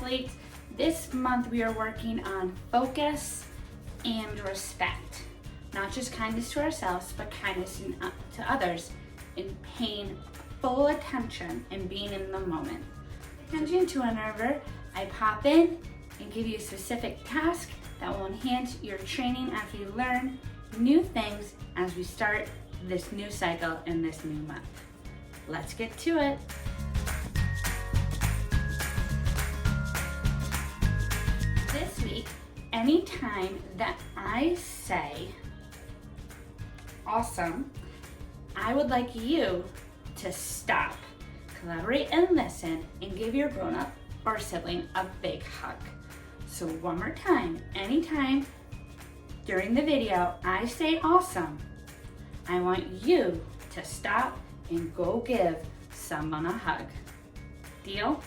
athletes. This month we are working on focus and respect. Not just kindness to ourselves, but kindness to others, in paying full attention and being in the moment. Attention to whenever I pop in and give you a specific task that will enhance your training as we learn new things as we start this new cycle in this new month. Let's get to it. This week, anytime that I say awesome, I would like you to stop, collaborate and listen, and give your grown-up or sibling a big hug. So one more time, anytime during the video I say awesome, I want you to stop and go give someone a hug. Deal?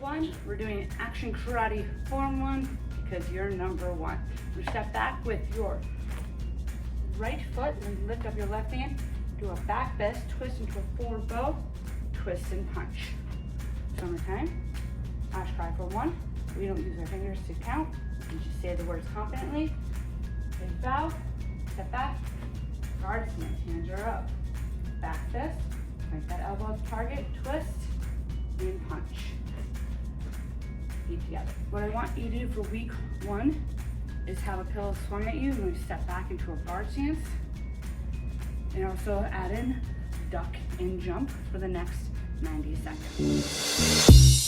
One, we're doing action karate form one because you're number one. You step back with your right foot and lift up your left hand. Do a back fist, twist into a forward bow, twist and punch. So one more time. Ash cry for one. We don't use our fingers to count. We just say the words confidently. Big bow, step back, guard stance, hands are up. Back fist, point that elbow to target, twist, and punch. Feet together. What I want you to do for week one is have a pillow swung at you and we step back into a guard stance. And also add in duck and jump for the next 90 seconds.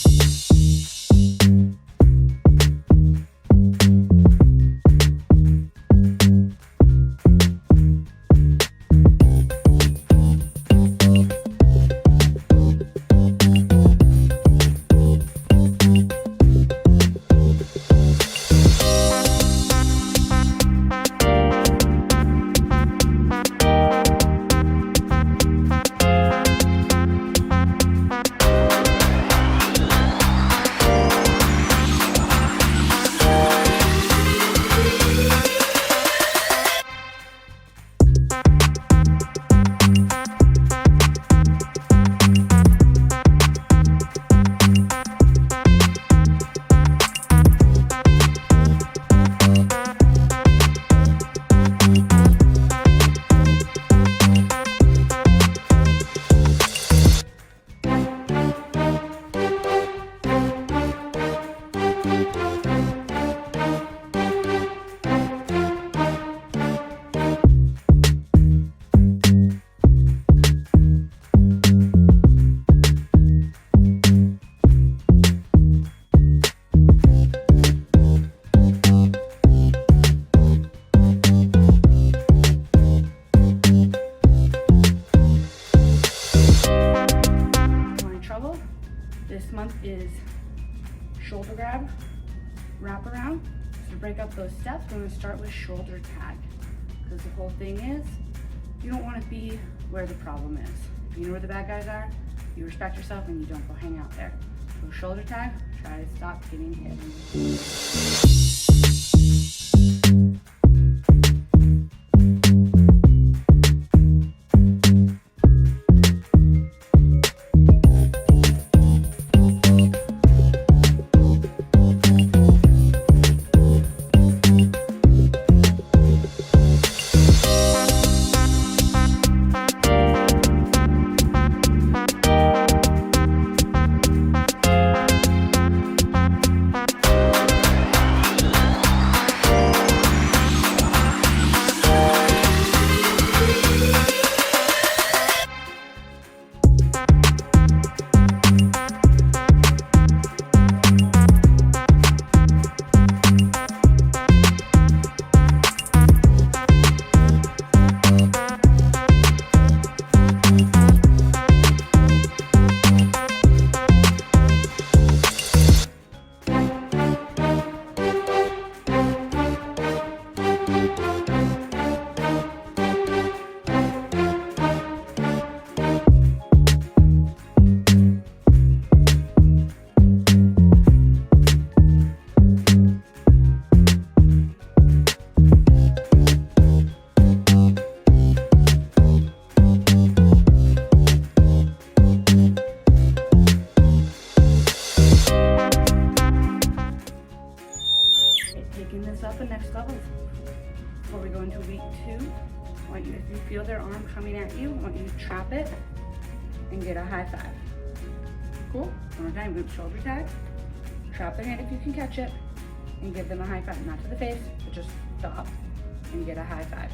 This month is shoulder grab, wrap around. So to break up those steps, we're gonna start with shoulder tag. Because the whole thing is, you don't wanna be where the problem is. If you know where the bad guys are, you respect yourself and you don't go hang out there. So shoulder tag, try to stop getting hit. want you to trap it and get a high five. Cool? One more time, group shoulder tag. Trap their hand if you can catch it and give them a high five. Not to the face, but just stop and get a high five.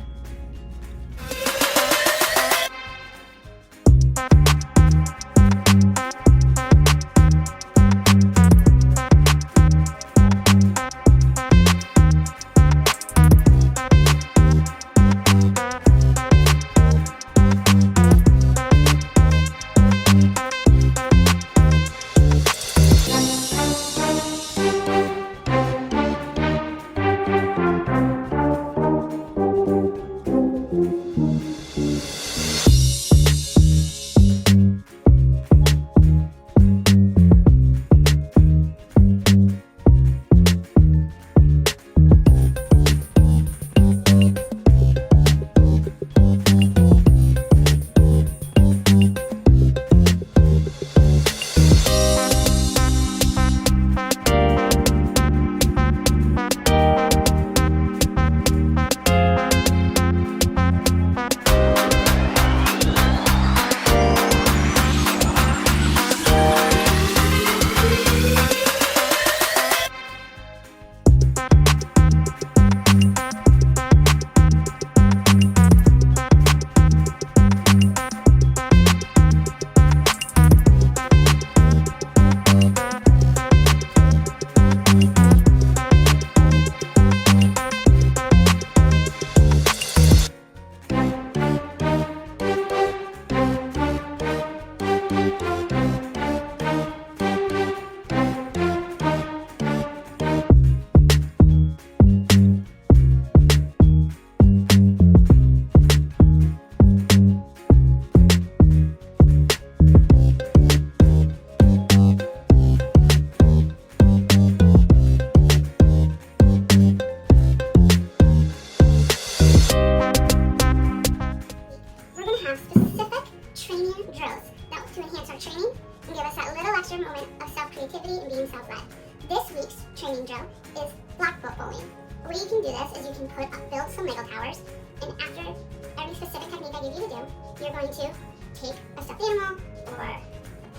self-creativity and being self-led. This week's training drill is black bolt bowling. The way you can do this is you can build some Lego towers, and after every specific technique I give you to do, you're going to take a stuffed animal or a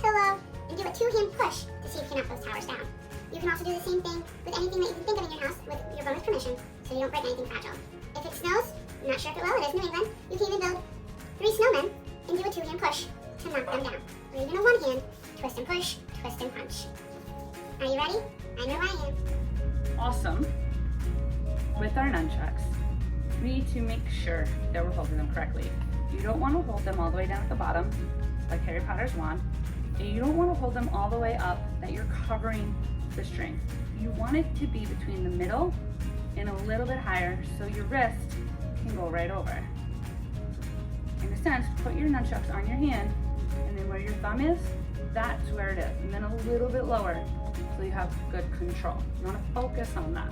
pillow and do a two-hand push to see if you can knock those towers down. You can also do the same thing with anything that you can think of in your house with your bonus permission, so you don't break anything fragile. If it snows, I'm not sure if it will, it is New England, you can even build 3 snowmen and do a two-hand push to knock them down. Or even a one-hand twist and push, twist and punch. Are you ready? I know I am. Awesome. With our nunchucks, we need to make sure that we're holding them correctly. You don't want to hold them all the way down at the bottom, like Harry Potter's wand, and you don't want to hold them all the way up that you're covering the string. You want it to be between the middle and a little bit higher so your wrist can go right over. In a sense, put your nunchucks on your hand, and then where your thumb is, that's where it is, and then a little bit lower so you have good control. You want to focus on that.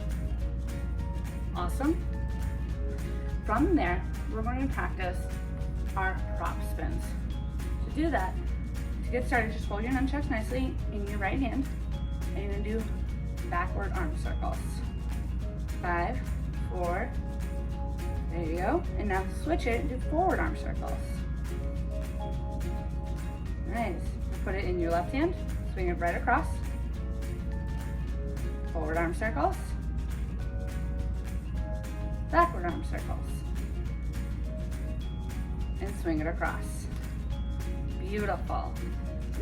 Awesome. From there, we're going to practice our prop spins. To do that, to get started, just hold your nunchucks nicely in your right hand, and you're going to do backward arm circles. 5, 4, there you go. And now switch it and do forward arm circles. Nice. Put it in your left hand, swing it right across. Forward arm circles. Backward arm circles. And swing it across. Beautiful.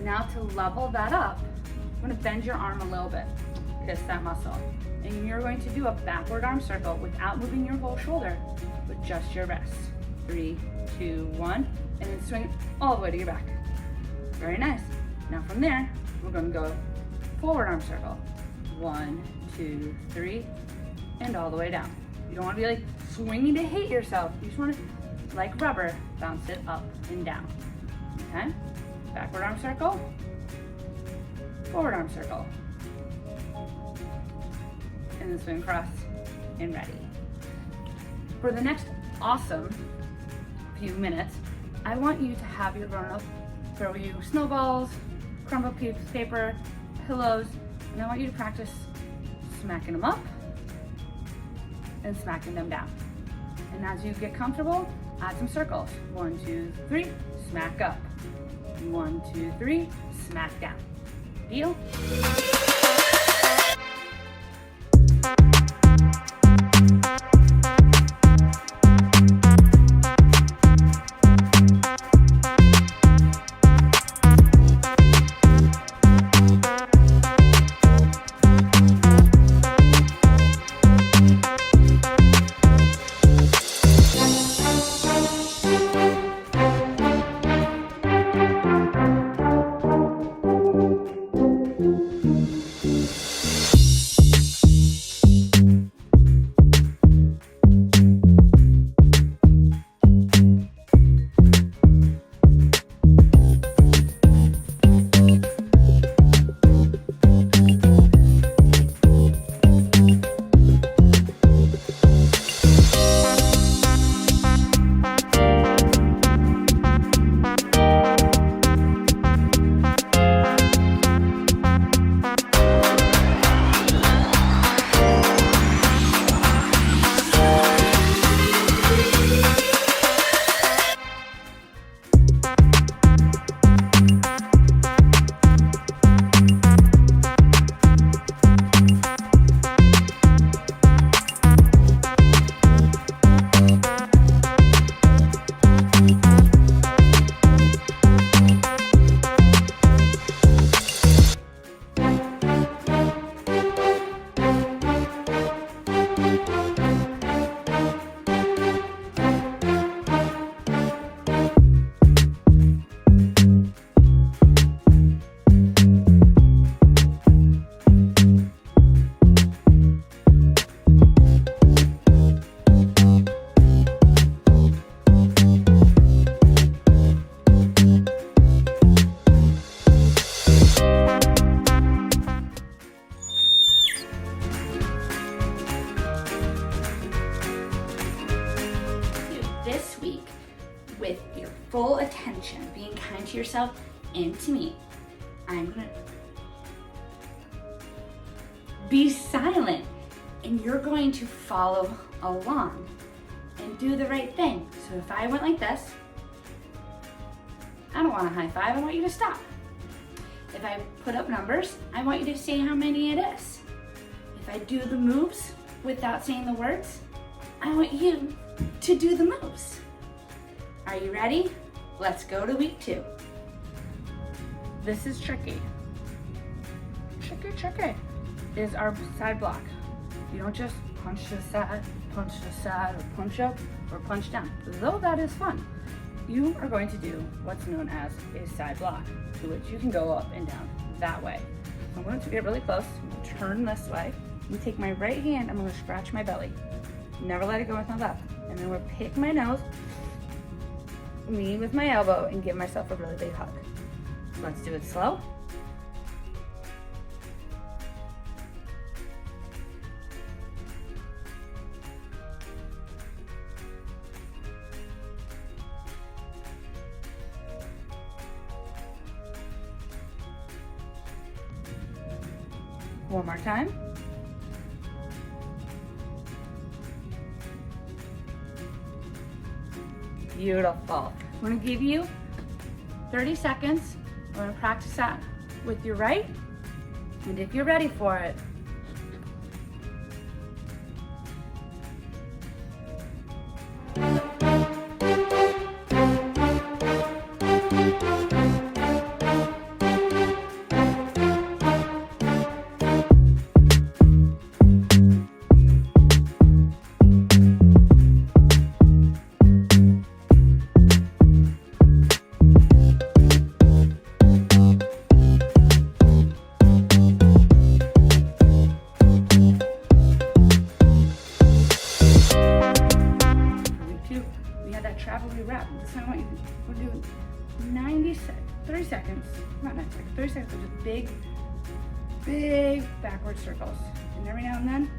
Now to level that up, I'm going to bend your arm a little bit, kiss that muscle. And you're going to do a backward arm circle without moving your whole shoulder, with just your wrist. 3, 2, 1, and then swing it all the way to your back. Very nice. Now from there, we're going to go forward arm circle. 1, 2, 3, and all the way down. You don't want to be like swinging to hate yourself. You just want to, like rubber, bounce it up and down. Okay? Backward arm circle, forward arm circle, and then swing across and ready. For the next awesome few minutes, I want you to have your grown-up throw you snowballs, crumpled paper, pillows, and I want you to practice smacking them up and smacking them down. And as you get comfortable, add some circles. 1, 2, 3, smack up. 1, 2, 3, smack down. Deal? This week, with your full attention, being kind to yourself and to me, I'm gonna be silent and you're going to follow along and do the right thing. So if I went like this, I don't want a high five, I want you to stop. If I put up numbers, I want you to say how many it is. If I do the moves without saying the words, I want you to do the moves. Are you ready? Let's go to week 2. This is tricky. Tricky is our side block. You don't just punch to the side, or punch up, or punch down. Though that is fun. You are going to do what's known as a side block, to which you can go up and down that way. I'm going to get really close. I'm going to turn this way. I'm going to take my right hand, I'm going to scratch my belly. Never let it go with my left. And then I'm going to pick my nose, lean with my elbow, and give myself a really big hug. Let's do it slow. One more time. Beautiful. I'm going to give you 30 seconds. We're going to practice that with your right. And if you're ready for it, this time I want you to, we're doing 30 seconds, not 90 seconds, 30 seconds of just big backward circles. And every now and then,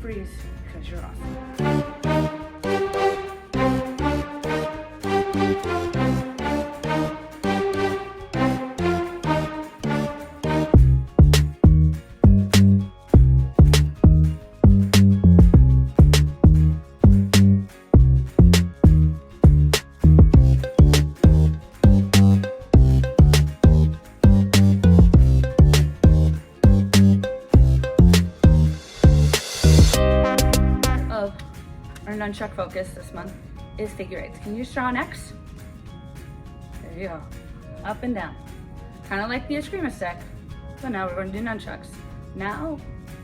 freeze, because you're awesome. nunchuck focus this month is figure eights. Can you just draw an X? There you go. Up and down. Kind of like the Eskrima stick, but now we're going to do nunchucks. Now,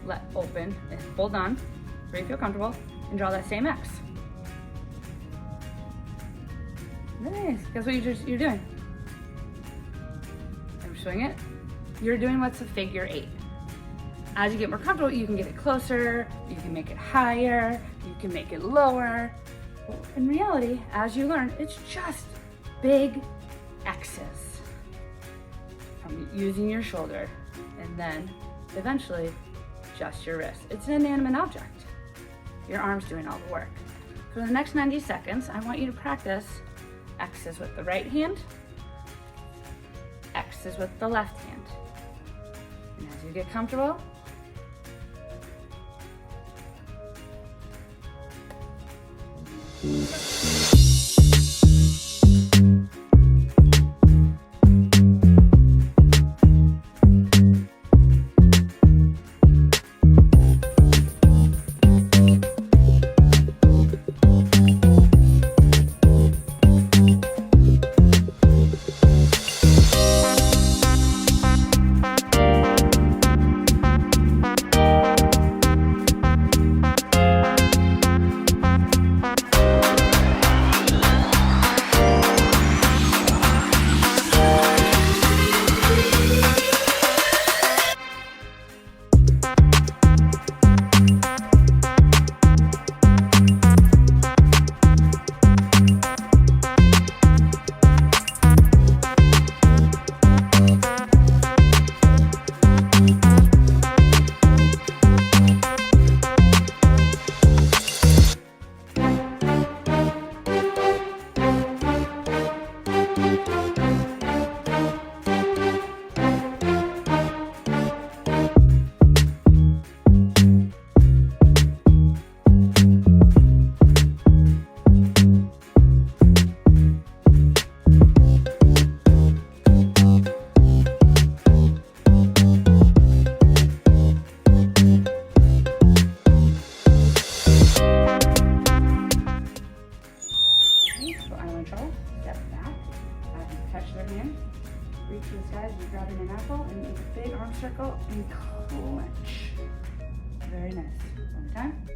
let open and hold on where you feel comfortable and draw that same X. Nice. Guess what you're doing? Swing it. You're doing what's a figure eight. As you get more comfortable, you can get it closer, you can make it higher, you can make it lower. In reality, as you learn, it's just big X's from using your shoulder, and then eventually just your wrist. It's an inanimate object. Your arm's doing all the work. For the next 90 seconds, I want you to practice X's with the right hand, X's with the left hand. And as you get comfortable, reach to the sky as you're grabbing an apple and make a big arm circle and clench. Very nice. One more time.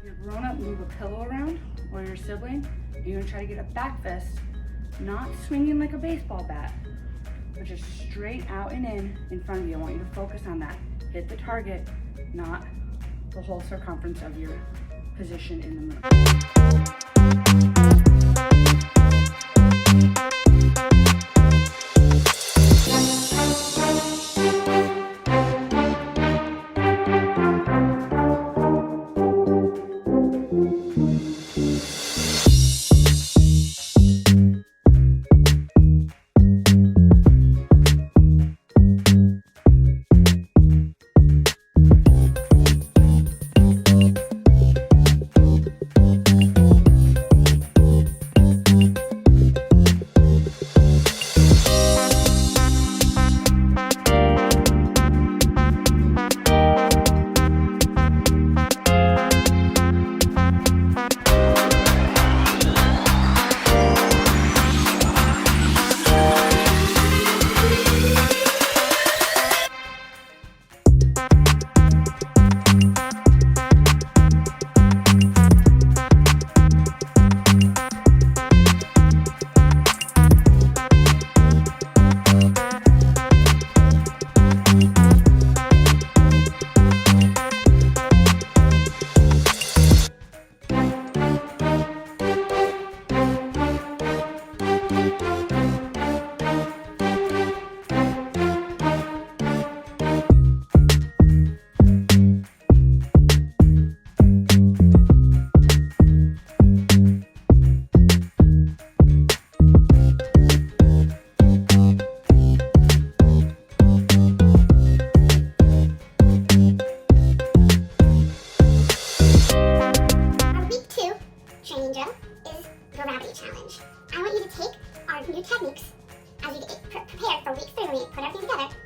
Your grown-up, move a pillow around, or your sibling, and you're gonna try to get a back fist, not swinging like a baseball bat, but just straight out and in front of you. I want you to focus on that. Hit the target, not the whole circumference of your position in the moon.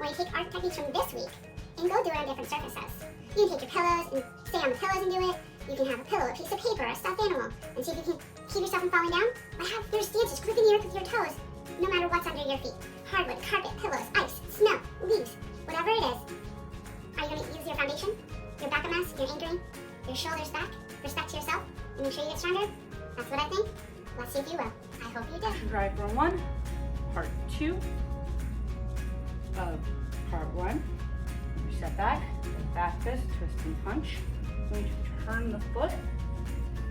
Or you take our techniques from this week and go do it on different surfaces. You can take your pillows and stay on the pillows and do it. You can have a pillow, a piece of paper, a stuffed animal, and see if you can keep yourself from falling down. Or have your stances gripping the earth with your toes, no matter what's under your feet. Hardwood, carpet, pillows, ice, snow, leaves, whatever it is. Are you going to use your foundation, your back mass, your anchoring, your shoulders back, respect to yourself, and make sure you get stronger? That's what I think. Let's see if you will. I hope you do. Drive for 1, part 2 of part 1. Step back fist, twist and punch. I'm going to turn the foot,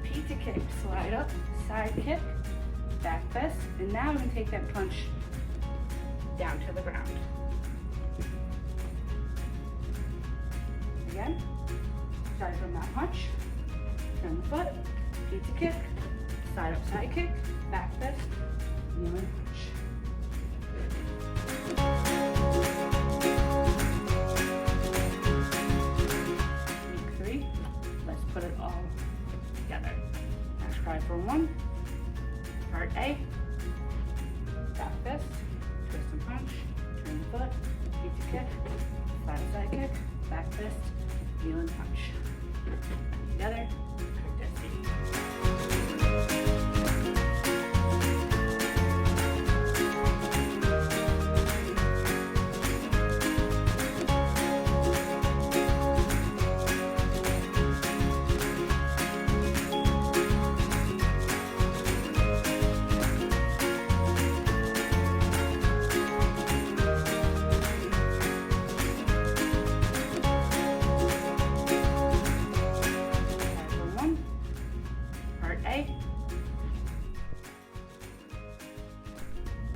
pizza kick, slide up, side kick, back fist, and now I'm going to take that punch down to the ground. Again, start from that punch, turn the foot, pizza kick, side up, side kick, back fist, kneel and punch. Week 3, let's put it all together. Let's try for 1, part A, back fist, twist and punch, turn the foot, pizza kick, side up, side kick, back fist, kneel and punch. Together,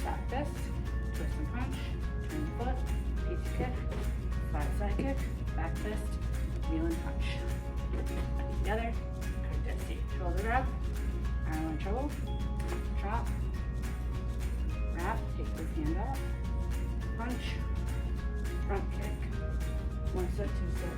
back fist, twist and punch, turn the foot, pizza kick, side kick, back fist, kneel and punch. Together, shoulder grab, arrow and treble, chop, wrap, take this hand off, punch, front kick, 1 step, 2 step.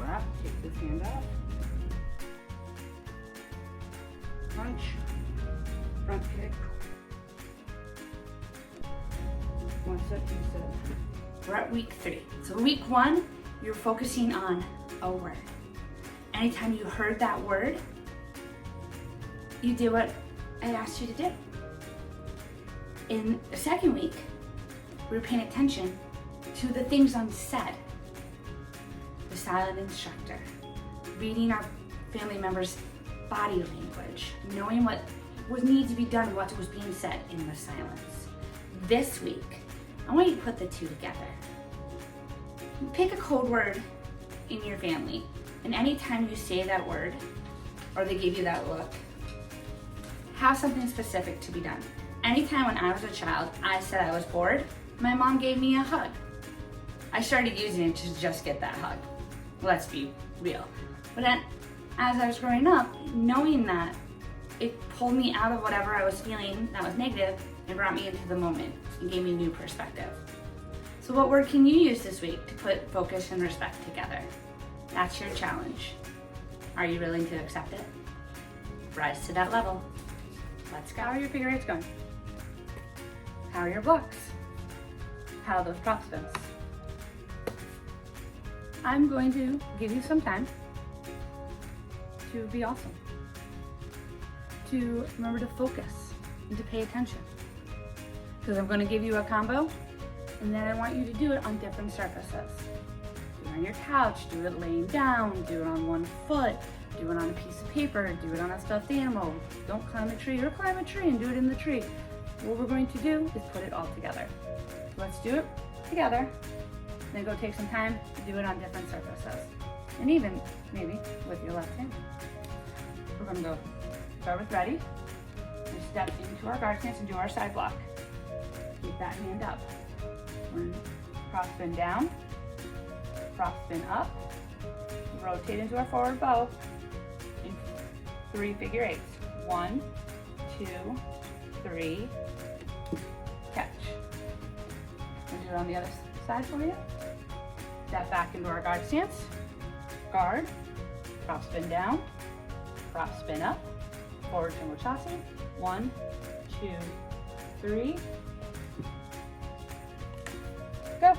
Wrap, take this hand off, punch, front kick, 1 step, 2 step. We're at week 3. So week 1, you're focusing on a word. Anytime you heard that word, you did what I asked you to do. In the second week, we were paying attention to the things unsaid. The silent instructor, reading our family members' body language, knowing what needs to be done, what was being said in the silence. This week, I want you to put the two together. Pick a code word in your family, and anytime you say that word, or they give you that look, have something specific to be done. Anytime when I was a child, I said I was bored, my mom gave me a hug. I started using it to just get that hug. Let's be real. But then, as I was growing up, knowing that, it pulled me out of whatever I was feeling that was negative and brought me into the moment and gave me new perspective. So what word can you use this week to put focus and respect together? That's your challenge. Are you willing to accept it? Rise to that level. Let's go. How are your figure eights going? How are your blocks? How are those prop spins? I'm going to give you some time to be awesome. To remember to focus and to pay attention. Because I'm going to give you a combo, and then I want you to do it on different surfaces. Do it on your couch, do it laying down, do it on one foot, do it on a piece of paper, do it on a stuffed animal. Don't climb a tree, or climb a tree and do it in the tree. What we're going to do is put it all together. Let's do it together. Then go take some time to do it on different surfaces. and even maybe with your left hand. We're gonna go start with ready. We step into our guard stance and do our side block. Keep that hand up. We're gonna cross spin down, cross spin up, rotate into our forward bow in 3 figure eights. 1, 2, 3, catch. We'll do it on the other side for you. Step back into our guard stance. Guard, cross spin down, cross spin up, forward single chassis. 1, 2, 3, go.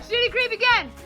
Student creep again.